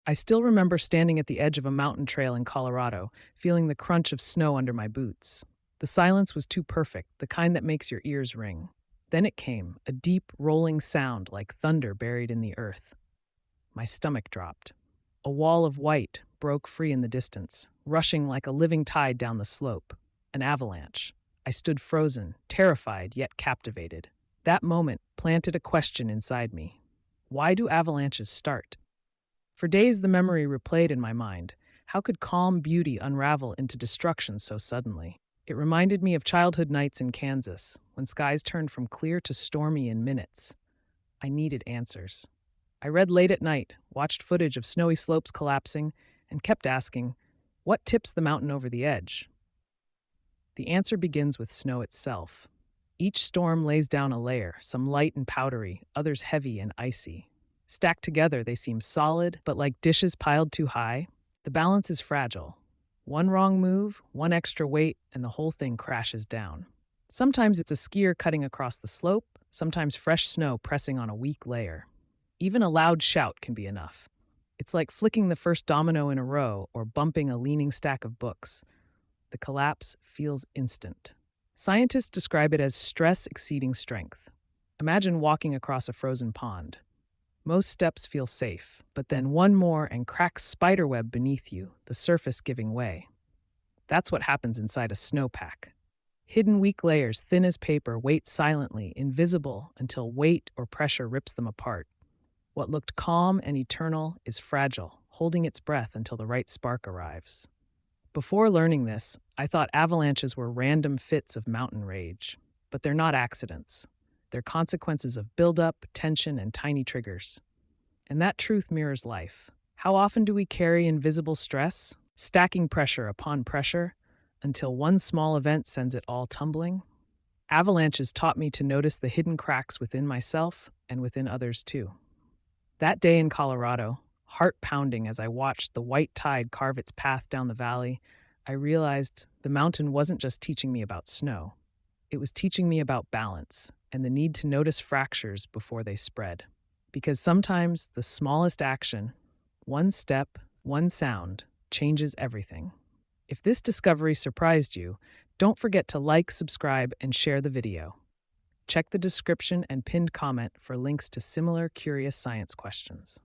I still remember standing at the edge of a mountain trail in Colorado, feeling the crunch of snow under my boots. The silence was too perfect, the kind that makes your ears ring. Then it came, a deep, rolling sound like thunder buried in the earth. My stomach dropped. A wall of white broke free in the distance, rushing like a living tide down the slope. An avalanche. I stood frozen, terrified yet captivated. That moment planted a question inside me. Why do avalanches start? For days, the memory replayed in my mind. How could calm beauty unravel into destruction so suddenly? It reminded me of childhood nights in Kansas, when skies turned from clear to stormy in minutes. I needed answers. I read late at night, watched footage of snowy slopes collapsing, and kept asking, what tips the mountain over the edge? The answer begins with snow itself. Each storm lays down a layer, some light and powdery, others heavy and icy. Stacked together, they seem solid, but like dishes piled too high. The balance is fragile. One wrong move, one extra weight, and the whole thing crashes down. Sometimes it's a skier cutting across the slope, sometimes fresh snow pressing on a weak layer. Even a loud shout can be enough. It's like flicking the first domino in a row or bumping a leaning stack of books. The collapse feels instant. Scientists describe it as stress exceeding strength. Imagine walking across a frozen pond. Most steps feel safe, but then one more and cracks spiderweb beneath you, the surface giving way. That's what happens inside a snowpack. Hidden weak layers, thin as paper, wait silently, invisible, until weight or pressure rips them apart. What looked calm and eternal is fragile, holding its breath until the right spark arrives. Before learning this, I thought avalanches were random fits of mountain rage. But they're not accidents. They're consequences of buildup, tension, and tiny triggers. And that truth mirrors life. How often do we carry invisible stress, stacking pressure upon pressure, until one small event sends it all tumbling? Avalanches taught me to notice the hidden cracks within myself and within others too. That day in Colorado, heart pounding as I watched the white tide carve its path down the valley, I realized the mountain wasn't just teaching me about snow. It was teaching me about balance and the need to notice fractures before they spread. Because sometimes the smallest action, one step, one sound, changes everything. If this discovery surprised you, don't forget to like, subscribe, and share the video. Check the description and pinned comment for links to similar curious science questions.